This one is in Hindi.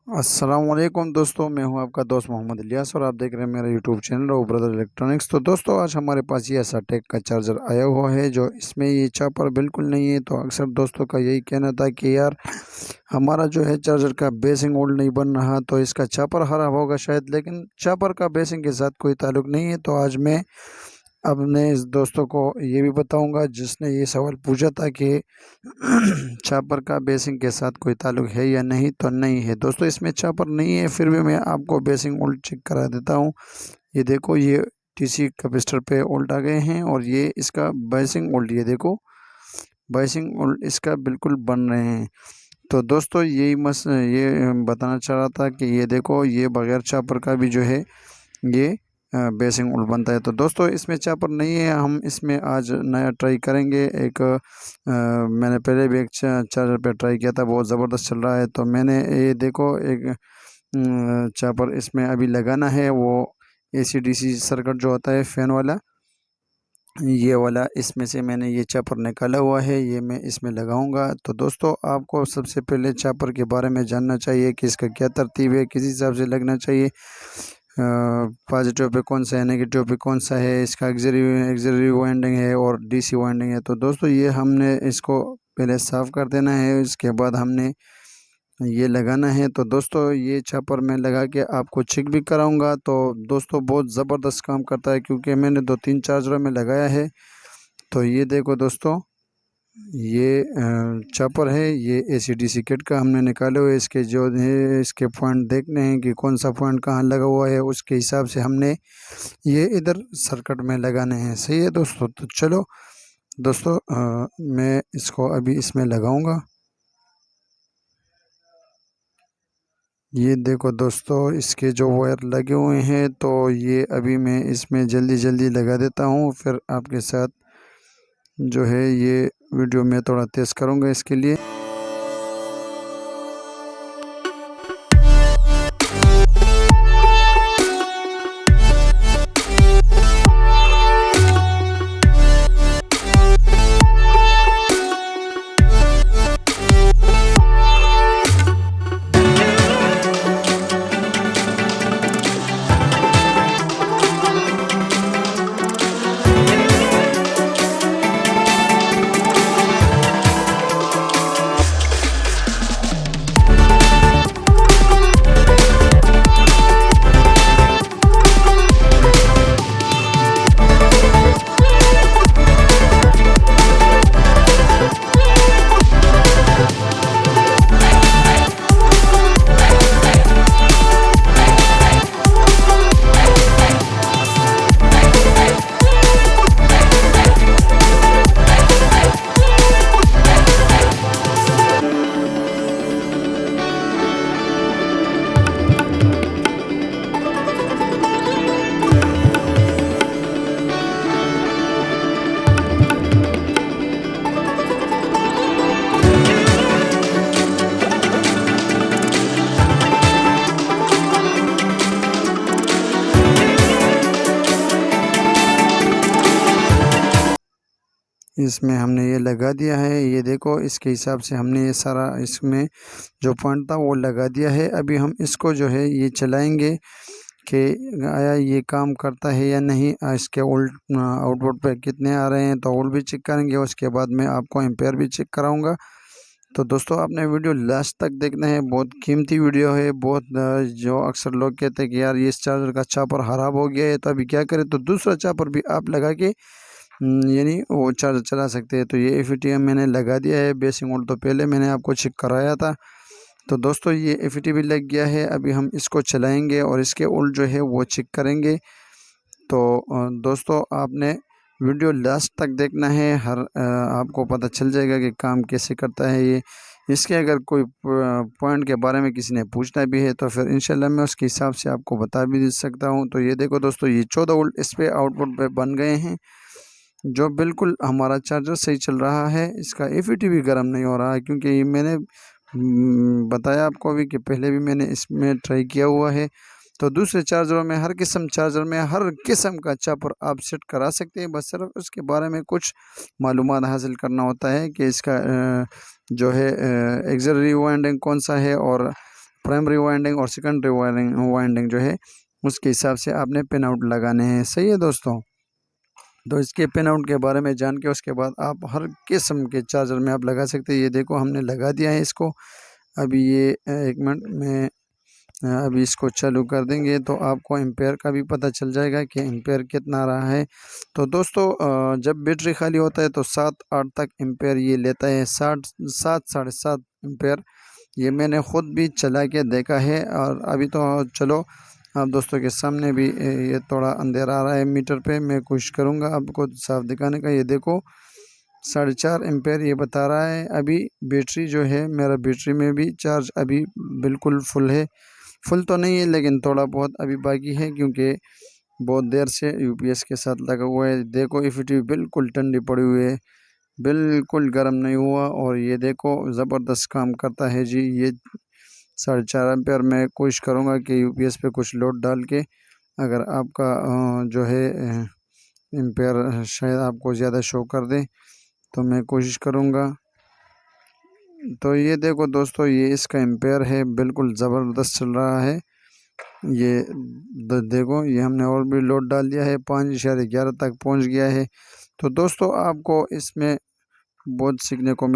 अस्सलाम वालेकुम दोस्तों, मैं हूं आपका दोस्त मोहम्मद इलियास और आप देख रहे हैं मेरा यूट्यूब चैनल ओ ब्रदर इलेक्ट्रॉनिक्स। तो दोस्तों आज हमारे पास ये ऐसा टेक का चार्जर आया हुआ है जो इसमें ये चापर बिल्कुल नहीं है। तो अक्सर दोस्तों का यही कहना था कि यार हमारा जो है चार्जर का बेसिंग ओल्ड नहीं बन रहा, तो इसका चापर खराब होगा शायद, लेकिन चापर का बेसिंग के साथ कोई ताल्लुक नहीं है। तो आज मैं अपने इस दोस्तों को ये भी बताऊंगा जिसने ये सवाल पूछा था कि चापर का बेसिंग के साथ कोई ताल्लुक है या नहीं। तो नहीं है दोस्तों, इसमें चापर नहीं है, फिर भी मैं आपको बेसिंग ओल्ड चेक करा देता हूँ। ये देखो, ये टीसी कैपेसिटर पे ओल्ड आ गए हैं और ये इसका बेसिंग ओल्ड, ये देखो बेसिंग ओल्ड इसका बिल्कुल बन रहे हैं। तो दोस्तों यही ये बताना चाह रहा था कि ये देखो, ये बगैर चापर का भी जो है ये बेसिंग ओल्ड बनता है। तो दोस्तों इसमें चापर नहीं है, हम इसमें आज नया ट्राई करेंगे। एक मैंने पहले भी एक चार्जर पे ट्राई किया था, बहुत ज़बरदस्त चल रहा है। तो मैंने ये देखो एक चापर इसमें अभी लगाना है, वो एसी डीसी सर्किट जो होता है फैन वाला, ये वाला इसमें से मैंने ये चापर निकाला हुआ है, ये मैं इसमें लगाऊंगा। तो दोस्तों आपको सबसे पहले चापर के बारे में जानना चाहिए कि इसका क्या तरतीब है, किस हिसाब से लगना चाहिए, पॉजिटिव पे कौन सा है, नेगेटिव पे कौन सा है, इसका एक्सिलरी वाइंडिंग है और डीसी वाइंडिंग है। तो दोस्तों ये हमने इसको पहले साफ़ कर देना है, इसके बाद हमने ये लगाना है। तो दोस्तों ये चापर मैं लगा के आपको चेक भी कराऊंगा। तो दोस्तों बहुत ज़बरदस्त काम करता है, क्योंकि मैंने 2-3 चार्जरों में लगाया है। तो ये देखो दोस्तों, ये चापर है, ये एसी डीसी किट का हमने निकाले हुए, इसके जो है इसके पॉइंट देखने हैं कि कौन सा पॉइंट कहाँ लगा हुआ है, उसके हिसाब से हमने ये इधर सर्किट में लगाने हैं। सही है दोस्तों। तो चलो दोस्तों, मैं इसको अभी इसमें लगाऊंगा। ये देखो दोस्तों, इसके जो वायर लगे हुए हैं, तो ये अभी मैं इसमें जल्दी जल्दी लगा देता हूँ, फिर आपके साथ जो है ये वीडियो में थोड़ा तेज़ करूँगा इसके लिए। इसमें हमने ये लगा दिया है, ये देखो इसके हिसाब से हमने ये सारा इसमें जो पॉइंट था वो लगा दिया है। अभी हम इसको जो है ये चलाएंगे कि आया ये काम करता है या नहीं, इसके उल्ट आउटपुट पे कितने आ रहे हैं, तो उल्ट भी चेक करेंगे। उसके बाद मैं आपको एम्पेयर भी चेक कराऊंगा। तो दोस्तों आपने वीडियो लास्ट तक देखना है, बहुत कीमती वीडियो है। बहुत जो अक्सर लोग कहते हैं कि यार ये इस चार्जर का चापर ख़राब हो गया है, तो अभी क्या करें, तो दूसरा चापर भी आप लगा के यानी वो चार्जर चला सकते हैं। तो ये एफ मैंने लगा दिया है। बेसिंग ओल्ड तो पहले मैंने आपको चेक कराया था। तो दोस्तों ये एफ भी लग गया है, अभी हम इसको चलाएंगे और इसके ओल्ड जो है वो चेक करेंगे। तो दोस्तों आपने वीडियो लास्ट तक देखना है, आपको पता चल जाएगा कि काम कैसे करता है ये। इसके अगर कोई पॉइंट के बारे में किसी ने पूछना भी है तो फिर इंशाल्लाह मैं उसके हिसाब से आपको बता भी दे सकता हूँ। तो ये देखो दोस्तों, ये 14 वोल्ट इस पे आउटपुट पे बन गए हैं, जो बिल्कुल हमारा चार्जर सही चल रहा है। इसका एफ भी गर्म नहीं हो रहा है, क्योंकि ये मैंने बताया आपको भी कि पहले भी मैंने इसमें ट्राई किया हुआ है। तो दूसरे चार्जरों में चार्जर में हर किस्म का चापर आप सेट करा सकते हैं, बस सिर्फ उसके बारे में कुछ मालूमात हासिल करना होता है कि इसका जो है एक्सिलरी वाइंडिंग कौन सा है और प्राइमरी वाइंडिंग और सेकेंडरी वाइंडिंग जो है उसके हिसाब से आपने पिन आउट लगाने हैं। सही है दोस्तों। तो इसके पिन आउट के बारे में जान के उसके बाद आप हर किस्म के चार्जर में आप लगा सकते हैं। ये देखो हमने लगा दिया है इसको। अभी ये 1 मिनट में अभी इसको चालू कर देंगे तो आपको एम्पेयर का भी पता चल जाएगा कि एम्पेयर कितना रहा है। तो दोस्तों जब बैटरी खाली होता है तो 7-8 तक एम्पेयर ये लेता है, 7 साढ़े 7 एम्पेयर। ये मैंने ख़ुद भी चला के देखा है। और अभी तो चलो आप दोस्तों के सामने भी ये थोड़ा अंधेरा आ रहा है मीटर पे, मैं कोशिश करूँगा आपको साफ दिखाने का। ये देखो 4.5 एम्पेयर ये बता रहा है। अभी बैटरी जो है मेरा बैटरी में भी चार्ज अभी बिल्कुल फुल है। फुल तो नहीं है लेकिन थोड़ा बहुत अभी बाकी है क्योंकि बहुत देर से यूपीएस के साथ लगा हुआ है। देखो एफईटी बिल्कुल ठंडी पड़ी हुई है, बिल्कुल गर्म नहीं हुआ। और ये देखो ज़बरदस्त काम करता है जी। ये 4.5 एम्पेयर मैं कोशिश करूँगा कि यूपीएस पे कुछ लोड डाल के अगर आपका जो है एम्पेयर शायद आपको ज़्यादा शो कर दे तो मैं कोशिश करूँगा। तो ये देखो दोस्तों ये इसका एम्पेयर है, बिल्कुल ज़बरदस्त चल रहा है। ये देखो ये हमने और भी लोड डाल दिया है, 5.11 तक पहुंच गया है। तो दोस्तों आपको इसमें बहुत सीखने को